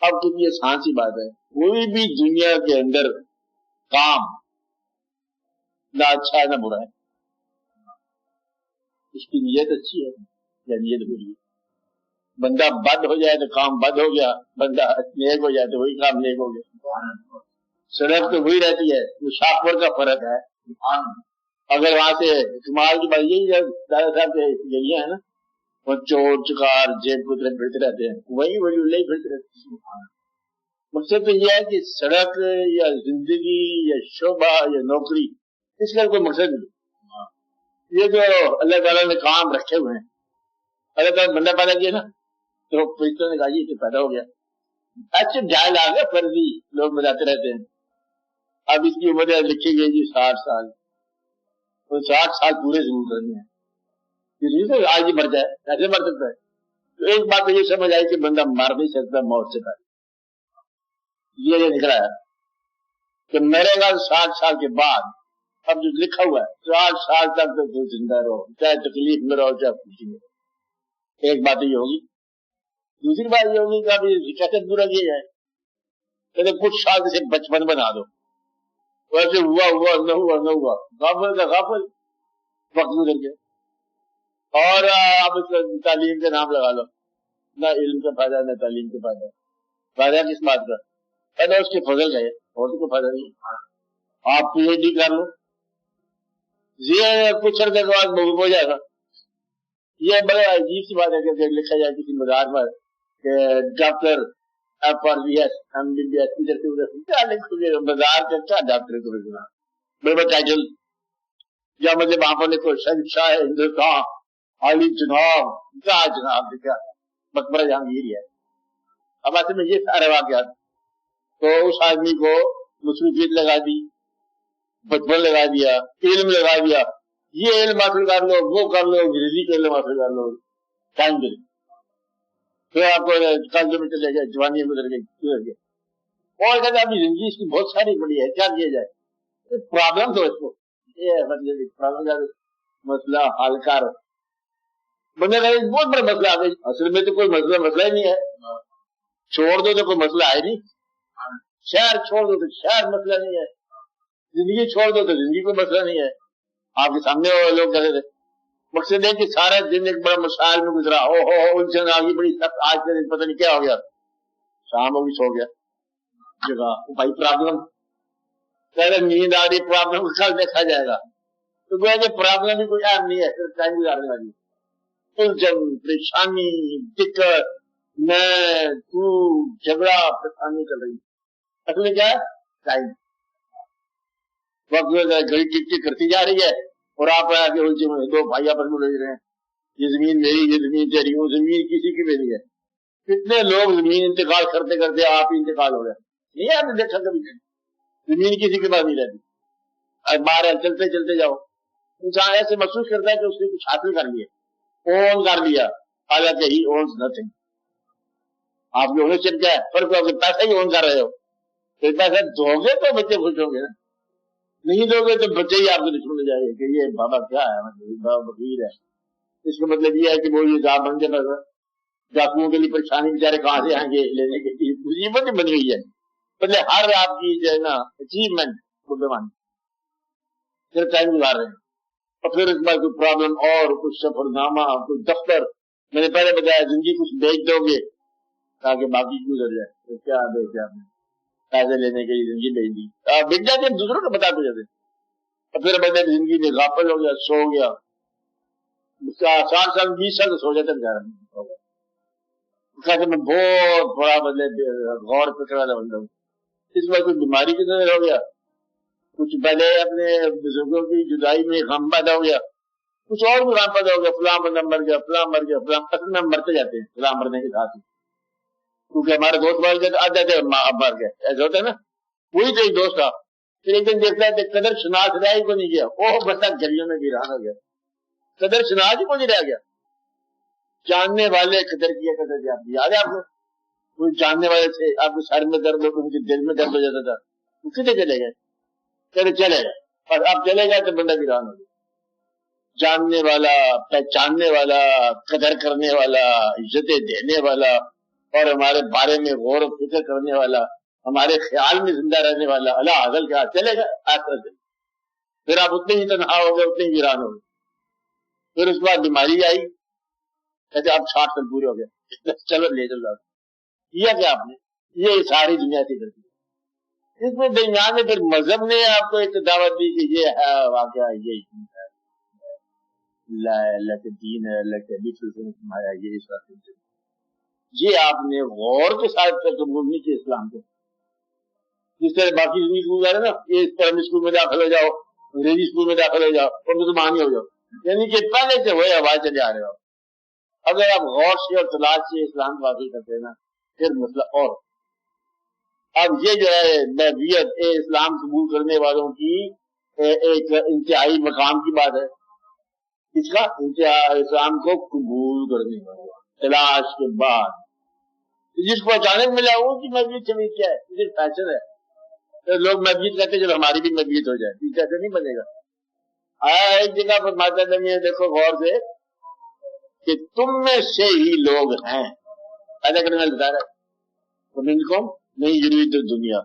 اب کتنی آسان سی بات ہے، کوئی بھی دنیا کے اندر کام نہ اچھا ہے نہ برا ہے، اس کی نیت اچھی ہے یا نیت بری ہے۔ بندہ بد ہو جائے تو کام بد ہو گیا، بندہ نیک ہو جائے تو وہی کام نیک ہو گیا۔ سڑک تو وہی رہتی ہے، وہ شاپور کا فرق ہے۔ اگر وہاں سے کمال کی بات یہی ہے، دادا صاحب کے گلیاں ہیں نا، وہ چور چکار جیب کترے پھرتے رہتے ہیں، وہی نہیں پھرتے رہتے ہیں۔ مقصد تو یہ ہے کہ سڑک یا زندگی یا شعبہ یا نوکری، اس کا کوئی مقصد نہیں۔ یہ جو اللہ تعالیٰ نے کام رکھے ہوئے ہیں، اللہ تعالیٰ بندہ پیدا کیا نا، تو فرشتوں نے کہا یہ پیدا ہو گیا، اچھے ڈائل آ گیا، فرضی لوگ بجاتے رہتے ہیں۔ اب اس کی عمر لکھی گئی جی 60 سال، تو 60 سال پورے ضرور کرنے ہیں، کسی سے آج ہی مر جائے، ایسے مر سکتا ہے؟ تو ایک بات تو یہ سمجھ آئی کہ بندہ مر نہیں سکتا موت سے پہلے، یہ نکلا ہے کہ مرے گا 60 سال کے بعد۔ اب جو لکھا ہوا ہے 60 سال تک تو زندہ رہو، چاہے تکلیف میں رہو چاہے خوشی میں رہو۔ ایک بات یہ ہوگی، دوسری بات یہ ہوگی کہ اب یہ کیسے پورا کیا جائے؟ کہتے کچھ سال سے بچپن بنا دو، ویسے ہوا نہ ہوا، غافل کا غافل، وقت گزر گیا۔ اور آپ اس کا تعلیم کا نام لگا لو، نہ علم کا فائدہ نہ تعلیم کا فائدہ، فائدہ کس بات کا؟ فائدہ اس کے فضل کا ہے، اور تو کوئی فائدہ نہیں۔ آپ پی ایچ ڈی کر لو، یہ کچھ عرصے کے بعد محبوب ہو جائے گا۔ یہ بڑا عجیب سی بات ہے کہ لکھا جائے کسی مزار پر کہ doctor F R B S M B B S ادھر سے ادھر کیا لکھو، مزار کا کیا ڈاکٹر کو لکھنا، بڑے ٹائٹل، یا مطلب وہاں پر لکھو شہنشاہ ہندوستان عالی جناب، کیا جناب کیا مقبرہ جہانگیر ہے۔ اب ایسے میں یہ سارے واقعات، تو اس آدمی کو مصروفیت لگا دی، بچپن لگا دیا، علم لگا دیا، یہ علم حاصل کر لو، وہ کر لو، انگریزی کا علم حاصل کر لو، ٹائم دے، پھر آپ کو کل جو میں چلے گئے، جوانی میں گزر گئی، اور کہتے ابھی زندگی اس کی بہت ساری بڑی ہے، کیا کیا جائے؟ پرابلم تو اس کو یہ مطلب پرابلم کا مسئلہ حل کر، بندے کا ایک بہت بڑا مسئلہ آ گئی، اصل میں تو کوئی مسئلہ ہی نہیں ہے، چھوڑ دو تو کوئی مسئلہ ہے نہیں، شہر چھوڑ دو تو شہر مسئلہ نہیں ہے، زندگی چھوڑ دو تو زندگی کوئی مسئلہ نہیں ہے۔ آپ کے سامنے لوگ کہتے تھے، مقصد ہے کہ سارا دن ایک بڑا مسائل میں گزرا، ان سے آگے بڑی سخت، آج کے دن پتہ نہیں کیا ہو گیا، شام ہو گئی سو گیا جگہ، بھائی پرابلم پہلے نیند آ رہی، پرابلم کل دیکھا جائے گا، تو گویا کہ پرابلم بھی کوئی اہم نہیں ہے، پھر ٹائم گزارنے والی الجھن، پریشانی، دقت، میں تو جھگڑا پریشانی چل رہی، اصل میں کیا ہے؟ ٹائم، وقت گھڑی ٹک ٹک کرتی جا رہی ہے، اور آپ آگے الجھے ہوئے دو بھائی آپس میں لڑ رہے ہیں، یہ زمین میری، یہ زمین تیری، وہ زمین کسی کی بھی نہیں ہے۔ کتنے لوگ زمین انتقال کرتے کرتے آپ ہی انتقال ہو گئے، نہیں آپ نے دیکھا کبھی زمین کسی کے پاس نہیں رہتی، باہر چلتے چلتے جاؤ، انسان ایسے محسوس کرتا ہے کہ اس نے کچھ حاصل کر لیا، اون کر لیا، حالانکہ ہی اونز نتھنگ، آپ کے اونرشپ کیا ہے؟ فرق آپ کے پیسہ ہی اون کر رہے ہو، پھر پیسہ دو گے تو بچے خوش ہوں گے نا، نہیں دو گے تو بچے ہی آپ کو دشمن ہو جائے گے کہ یہ بابا کیا ہے، بابا فقیر ہے، اس کا مطلب یہ ہے کہ وہ یہ صاحب بن کے ڈاکوؤں کے لیے پریشانی بیچارے کہاں سے آئیں گے لینے کے لیے، مصیبت بن گئی ہے، مطلب ہر آپ کی جو ہے نا اچیومنٹ کو بیمانی پھر ٹائم گزار رہے ہیں، اور پھر اس بار کوئی پرابلم اور کچھ سفر نامہ، کوئی دفتر، میں نے پہلے بتایا زندگی کچھ بیچ دو گے تاکہ باقی گزر جائے، تو کیا بیچ دیا آپ نے؟ پیسے لینے کے لیے زندگی بیچ دی، بیچ جاتے ہیں دوسروں کو بتاتے جاتے، اور پھر بندے زندگی میں غافل ہو گیا، سو گیا، 60 سال 20 سال سو جاتا ہے، کہتے میں بہت بڑا مطلب غور فکر والا بندہ ہوں، اس بار کوئی بیماری کی نظر ہو گیا، کچھ پہلے اپنے بزرگوں کی جدائی میں غم پیدا ہو گیا، کچھ اور بھی غم پیدا ہو گیا، فلاں بندہ مر گیا، فلاں مر گیا، فلاں، اصل میں مرتے جاتے ہیں فلاں مرنے کے ساتھ ہی، کیونکہ ہمارے دوست مر گئے تو آ جاتے اب مر گئے، ایسا ہوتا ہے نا، وہی تو ایک دوست تھا، پھر ایک دن دیکھتا ہے قدر شناس رہ ہی کو نہیں گیا، اوہ بسا گلیوں میں ویران ہو گیا، قدر شناس ہی کو نہیں رہ گیا، جاننے والے قدر کیا قدر کیا، یاد ہے آپ کو؟ کوئی جاننے والے تھے، آپ کو سر میں درد ہو، ان کے دل میں درد ہو جاتا تھا، وہ کتنے چلے گئے؟ چلے گئے، اور اب چلے گئے تو بندہ ویران ہو گیا۔ جاننے والا، پہچاننے والا، قدر کرنے والا، عزتیں دینے والا، اور ہمارے بارے میں غور و فکر کرنے والا، ہمارے خیال میں زندہ رہنے والا اللہ عزل کے ہاتھ چلے گا آخرت میں، پھر آپ اتنے ہی تنہا ہو گئے، اتنے ہی ویران ہو گئے. پھر اس کے بعد بیماری آئی، کہتے آپ 60 سال پورے ہو گئے، چلو لے چل رہا کیا کیا آپ نے؟ یہ ساری دنیا سے کرتی ہے. اس میں درمیان میں پھر مذہب نے آپ کو ایک دعوت دی کہ یہ ہے واقعہ، یہ اللہ کے دین ہے، اللہ کے حدیث سے سمایا، یہ اس راستے سے یہ آپ نے غور کے ساتھ قبول نہیں کیا اسلام کو. جس طرح باقی زمین اسکول جا رہے نا، یہ پرائمری اسکول میں داخل ہو جاؤ، انگریزی اسکول میں داخل ہو جاؤ اور مسلمان ہی ہو جاؤ، یعنی کہ پہلے سے ہوئے آواز چلے آ رہے ہو. اگر آپ غور سے اور تلاش سے اسلام کو حاصل کرتے ہیں نا، پھر مسئلہ اور. اب یہ جو ہے نبویت اسلام قبول کرنے والوں کی ایک انتہائی مقام کی بات ہے. اس کا اسلام کو قبول کرنے والا تلاش کے بعد جس کو اچانک ملا وہ کہ مسجد چلی کیا ہے، صرف فیشن ہے. لوگ مسجد کہتے ہیں جب ہماری بھی مسجد ہو جائے، اس ایسے نہیں بنے گا. ایک جگہ پر ماتا نبی ہے، دیکھو غور سے کہ تم میں سے ہی لوگ ہیں پیدا کرنے والا بتا رہا ہے، تم ان کو نہیں ضروری تو دنیا،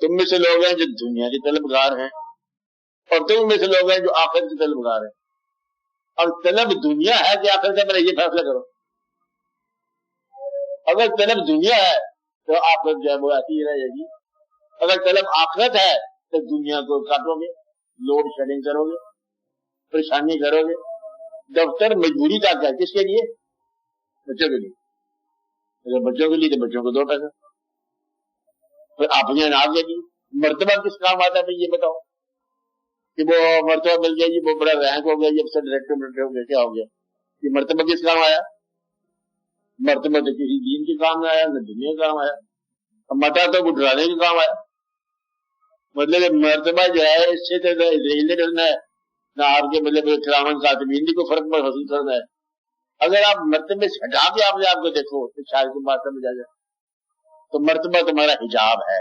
تم میں سے لوگ ہیں جو دنیا کے طلبگار ہیں اور تم میں سے لوگ ہیں جو آخرت کے طلبگار ہیں. اور طلب دنیا ہے کہ آخرت ہے، میرا یہ فیصلہ کرو. اگر طلب دنیا ہے تو آخرت جو ہے وہ ایسی ہی رہے گی. اگر طلب آخرت ہے تو دنیا کو کاٹو گے، لوڈ شیڈنگ کرو گے، پریشانی کرو گے. دفتر مجبوری کا کیا ہے، کس کے لیے؟ بچوں کے لیے. اگر بچوں کے لیے تو بچوں کو دو پیسہ. پھر آپ نے انعام دے دی. مرتبہ کس کام آتا ہے یہ بتاؤ کہ وہ مرتبہ مل گیا، یہ وہ بڑا رینک ہو گیا، یہ سب ڈائریکٹر ہو گیا، کیا ہو گیا؟ یہ مرتبہ کس کام آیا؟ مرتبہ تو کسی دین کے کام میں آیا، نہ دنیا کا کام آیا. متا تو گٹرانے کے کام آیا. مطلب مرتبہ جو ہے اس سے تو اسرائیل نے کرنا ہے، نہ آپ کے مطلب کرامن کاتبین کو فرق پر حاصل کرنا ہے. اگر آپ مرتبے سے ہٹا کے آپ نے آپ کو دیکھو تو شاید کو بات سمجھ آ جائے. تو مرتبہ تمہارا حجاب ہے،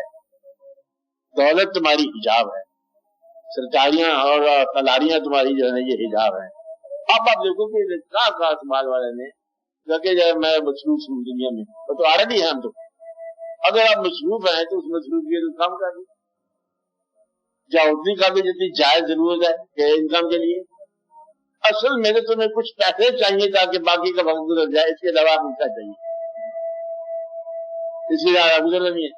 دولت تمہاری حجاب ہے، سرکاریاں اور تلاریاں تمہاری جو ہے یہ حجاب ہے. اب آپ دیکھو کہ کہاں سنبھال والے نے لگے جائے میں مصروف ہوں دنیا میں، تو آلریڈی ہیں ہم تو. اگر آپ مصروف ہیں تو اس مصروفیت کو کام کر دیں، یا اتنی کر دیں جتنی جائز ضرورت ہے کہ انکم کے لیے. اصل میں تو تمہیں کچھ پیسے چاہیے تاکہ باقی کا وقت گزر جائے، اس کے علاوہ آپ کیا چاہیے؟ اس کے علاوہ گزر نہیں ہے.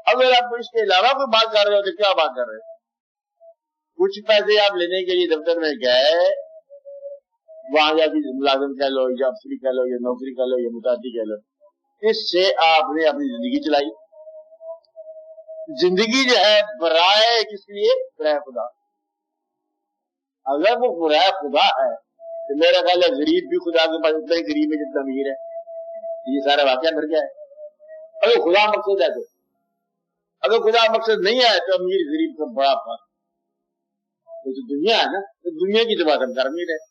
اگر آپ اس کے علاوہ کوئی بات کر رہے ہو تو کیا بات کر رہے ہو؟ کچھ پیسے آپ لینے کے لیے دفتر میں گئے، وہاں جا کے ملازم کہہ لو یا افسری کہہ لو یا نوکری کہہ لو یا متعدی کہہ لو، اس سے آپ نے اپنی زندگی چلائی. زندگی جو ہے برائے کس لیے؟ برائے خدا. اگر وہ برائے خدا ہے تو میرا خیال ہے غریب بھی خدا کے پاس اتنا ہی غریب ہے جتنا امیر ہے. یہ سارا واقعہ بھر گیا ہے. اگر خدا مقصد ہے تو، اگر خدا مقصد نہیں ہے تو امیر غریب کا بڑا فرق. تو دنیا ہے نا، تو دنیا کی تو بات ہم کر نہیں رہے.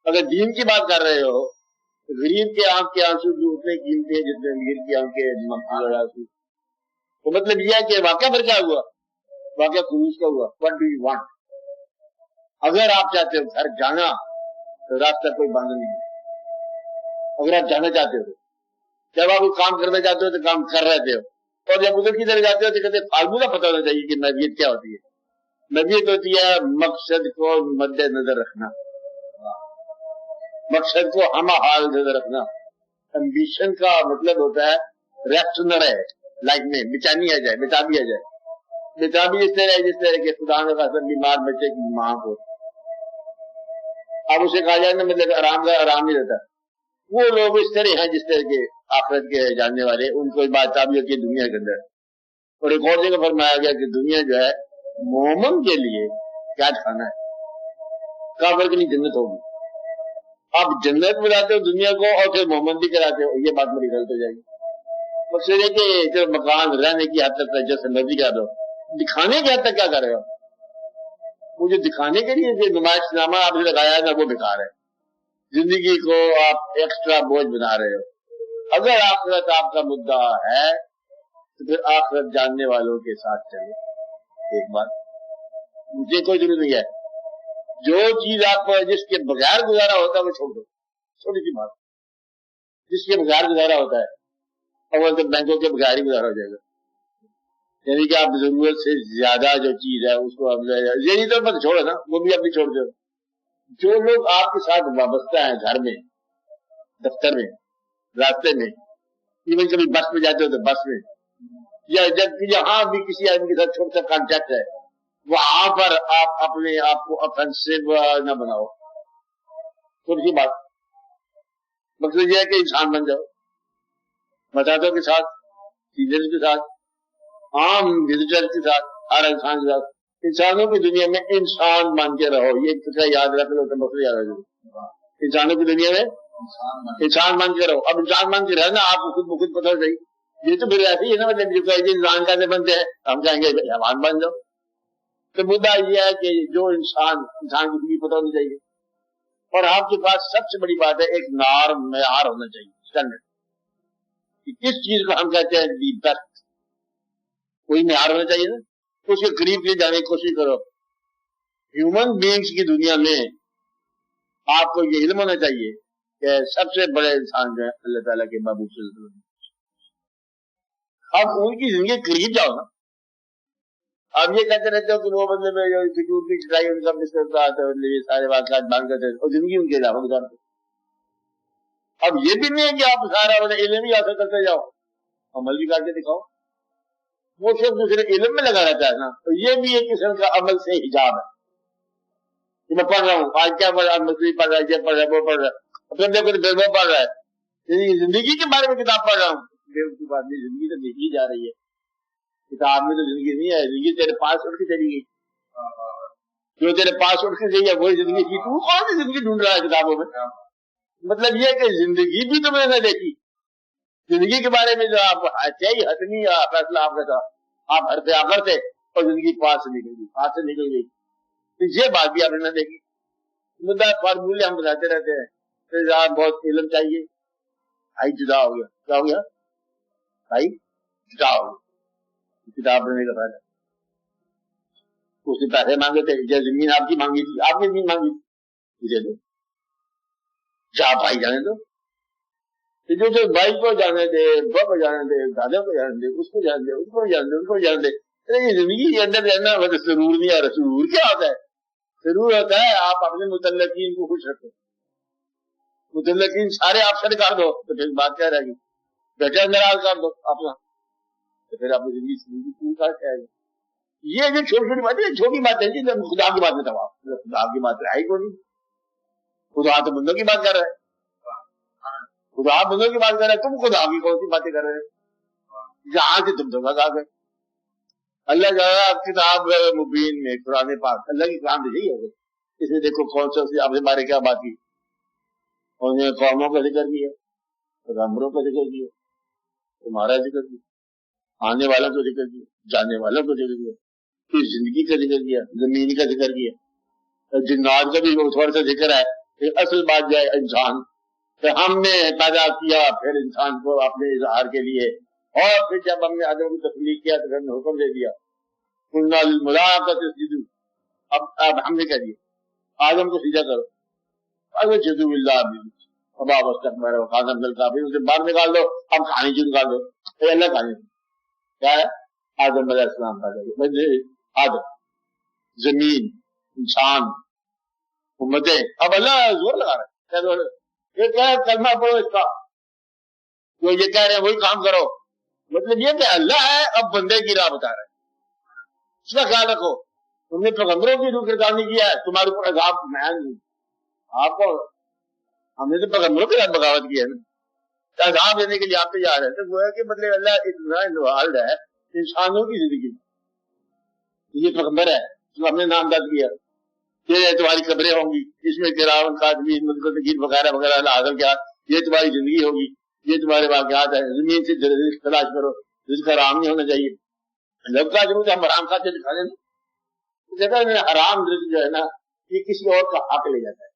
اگر دین کی بات کر رہے ہو تو غریب کے آنکھ کے آنسو بھی اتنے قیمتی ہیں جتنے امیر کی آنکھ کے آنسو. تو مطلب یہ ہے کہ واقعہ پھر کیا ہوا؟ واقعہ خروج کا ہوا. What do you want؟ اگر آپ چاہتے ہو گھر جانا تو راستہ کوئی بند نہیں ہے. اگر آپ جانا چاہتے ہو، جب آپ کام کرنا چاہتے ہو تو کام کر رہے ہو، اور جب ادھر کی طرف جاتے ہو تو کہتے فارمولہ پتہ ہونا چاہیے کہ نبیت کیا ہوتی ہے. نبیت ہوتی ہے مقصد کو مد نظر رکھنا، مقصد کو ہم حال نظر رکھنا. امبیشن کا مطلب ہوتا ہے ریسٹ نہ رہے لائف میں، بچانی آ جائے، بچابی آ جائے. بچابی اس طرح ہے جس طرح کہ خدا نے خاصا بیمار بچے کی ماں کو اب اسے کہا جائے نا مطلب آرام کا آرام نہیں رہتا. وہ لوگ اس طرح ہیں جس طرح کے آخرت کے جاننے والے، ان کو بات چابی ہوتی ہے دنیا کے اندر. اور ایک اور جگہ فرمایا گیا کہ دنیا جو ہے مومن کے لیے کیا کھانا ہے، کافر کے لیے جنت ہوگی. آپ جنت میں لاتے ہو دنیا کو اور پھر مومن بھی کراتے ہو، یہ بات میری غلط ہو جائے گی. مقصد ہے کہ جو مکان رہنے کی حد تک جیسے مرضی کر دو، دکھانے کی حد تک کیا کر رہے ہو؟ مجھے دکھانے کے لیے جو نمائش نامہ آپ نے لگایا ہے نا وہ بیکار ہے. زندگی کو آپ ایکسٹرا بوجھ بنا رہے ہو. اگر آخرت آپ کا مدعا ہے تو پھر آخرت جاننے والوں کے ساتھ چلے. ایک بات مجھے کوئی ضرورت نہیں ہے، جو چیز آپ کو جس کے بغیر گزارا ہوتا ہے وہ چھوڑ دو. چھوٹی سی بات، جس کے بغیر گزارا ہوتا ہے اول تو بینکوں کے بغیر ہی گزارا ہو جائے گا. یعنی کہ آپ ضرورت سے زیادہ جو چیز ہے اس کو آپ یہی تو مت چھوڑو نا, وہ بھی اپنی چھوڑ دو. جو لوگ آپ کے ساتھ وابستہ ہیں گھر میں, دفتر میں, راستے میں, ایون کبھی بس میں جاتے ہو تو بس میں, یا جب یہاں بھی کسی آدمی کے ساتھ چھوٹا سا کانٹیکٹ ہے, وہاں پر آپ اپنے آپ کو افینسو نہ بناؤ. تھوڑی سی بات, مقصد یہ ہے کہ انسان بن جاؤ. مساجدوں کے ساتھ, سینئرز کے ساتھ, عام وزٹر کے ساتھ, ہر انسان کے ساتھ, انسانوں کی دنیا میں انسان مان کے رہو. یہ فکر یاد رکھ لو تو مسئلہ یاد رکھ لو. انسانوں کی دنیا میں انسان مان کے رہو. اب انسان مان کے رہنا آپ کو خود بخود پتہ چاہیے. یہ تو پھر ایسے ہی ہے نا, مطلب انسان کیسے بنتے ہیں, ہم کہیں گے حیوان بن جاؤ. تو مدعا یہ ہے کہ جو انسان کی بھی پتہ ہونا چاہیے. اور آپ کے پاس سب سے بڑی بات ہے ایک نارم معیار ہونا چاہیے, اسٹینڈرڈ. کس چیز کو ہم کہتے ہیں دی بیسٹ, کوئی معیار ہونا چاہیے نا, اس کے قریب لے جانے کی کوشش کرو. ہیومن بینگز کی دنیا میں آپ کو یہ علم ہونا چاہیے کہ سب سے بڑے انسان جو ہے اللہ تعالیٰ کے محبوب صلی اللہ علیہ وسلم. اب ان کی زندگی کے قریب جاؤ نا. اب یہ کہتے رہتے ہو کہ وہ بندے میں سیکورٹی چٹائی ان کا مس کرتا ہے, سارے واقعات بند کرتے ہیں اور زندگی ان کے علاوہ گزارتے. اب یہ بھی نہیں ہے کہ آپ سارا علم ہی حاصل کرتے جاؤ, عمل بھی کر کے دکھاؤ. وہ صرف دوسرے علم میں لگا رہتا ہے نا, تو یہ بھی ایک قسم کا عمل سے حجاب ہے. میں پڑھ رہا ہوں, آج کیا پڑھ رہا ہے, مصری پڑھ رہا ہے, یہ پڑھ رہا ہے, وہ پڑھ رہا ہے, پھر دیکھو تو وہ پڑھ رہا ہے. زندگی کے بارے میں کتاب پڑھ رہا ہوں. بے آدمی زندگی تو دیکھی جا رہی ہے, کتاب میں تو زندگی نہیں ہے. زندگی تیرے پاس اٹھ کے چلی گئی, جو تیرے پاس اٹھ کے گئی ہے وہی زندگی تھی. تو کون سی زندگی ڈھونڈ رہا ہے کتابوں میں؟ مطلب یہ کہ زندگی بھی تم نے نہ دیکھی. زندگی کے بارے میں جو آپ چاہیے حتمی فیصلہ آپ کا تھا, آپ ہر پہ آ کر تھے اور زندگی پاس سے نکل گئی, ہاتھ سے نکل گئی. تو یہ بات بھی آپ نے نہ دیکھی. مدعا فارمولے ہم بتاتے رہتے ہیں, پھر بہت علم چاہیے. بھائی جدا ہو گیا, کیا ہو گیا بھائی, جدا ہو گیا. کتاب پڑھنے کا فائدہ. اس نے پیسے مانگے تھے, جو زمین آپ کی مانگی تھی, آپ نے زمین مانگی تھی, مجھے دو, جا بھائی جانے دو. جو بھائی کو جانے دے, ابا کو جانے دے, دادا کو جانے دے, اس کو جانے دے, اس کو جانے دے, اس کو جانے دے. یہ زندگی کے اندر رہنا مطلب سرور نہیں آ رہا. سرور کیا ہوتا ہے؟ سرور ہوتا ہے آپ اپنے متعلقین کو خوش رکھو. متعلقین سارے آپ سے نکال دو تو پھر بات کیا رہے گی, بیٹا ناراض کر دو اپنا, تو پھر آپ کی زندگی پوری کر کے آئے گی. یہ جو چھوٹی چھوٹی باتیں, چھوٹی بات ہے جی, خدا کی بات بتاؤ. خدا کی بات ہے ہی کوئی نہیں. خدا تو بندوں کی بات کر رہے ہیں, خدا بندوں کی بات کر رہے ہیں, تم خدا کی کون سی باتیں کر رہے ہیں؟ جہاں سے تم دھوکہ کھا گئے. اللہ تعالیٰ کتاب مبین میں قرآن پاک اللہ کی کلام سے یہی ہوگا. اس میں دیکھو کون سا آپ کے بارے کیا بات کی, انہوں نے قوموں کا ذکر کیا, پیغمبروں کا ذکر کیا, تمہارا ذکر کیا, آنے والوں کا ذکر کیا, جانے والوں کا ذکر کیا, پھر زندگی کا ذکر کیا, زمین کا ذکر کیا, جنات کا بھی تھوڑا سا ذکر ہے. اصل بات جو ہے انسان کہ ہم نے پیدا کیا پھر انسان کو اپنے اظہار کے لیے, اور پھر جب ہم نے آدم کو تخلیق کیا تو ہم نے حکم دے دیا قلنا للملائکۃ اسجدوا. اب ہم نے کہہ دیا آدم کو سجدہ کرو, فسجدوا الا ابلیس ابا واستکبر وکان من الکافرین. اسے باہر نکال دو, اب کھانے کی نکال دو. اللہ کھانے کیا ہے, آدم علیہ السلام پیدا کیا, آدم, زمین, انسان, امتیں. اب اللہ زور لگا رہا ہے, یہ کیا ہے کلمہ پڑھو اس کا, جو یہ کہہ رہے ہیں وہی کام کرو. مطلب یہ کہ اللہ ہے, اب بندے کی راہ بتا رہے ہیں, اس کا خیال رکھو. تم نے پیغمبروں کی روح گردانی کیا ہے, تمہارے اوپر عذاب محض نہیں. آپ کو ہم نے تو پیغمبروں کے ساتھ بغاوت کی ہے نا, عذاب دینے کے لیے آپ تیار ہے. تو وہ ہے کہ مطلب اللہ اتنا انوالڈ ہے انسانوں کی زندگی. یہ پیغمبر ہے جو ہم نے نامزد کیا, یہ تمہاری قبریں ہوں گی, اس میں کرام کاتبین متقین وغیرہ وغیرہ حاصل کیا, یہ تمہاری زندگی ہوگی, یہ تمہارے واقعات ہیں. زمین سے رزق تلاش کرو, رزق حرام نہیں ہونا چاہیے. لوگ کا ضرور ہم حرام کھاتے دکھا دیں, جگہ میں حرام رزق جو ہے نا یہ کسی اور کا حق لے جاتا ہے.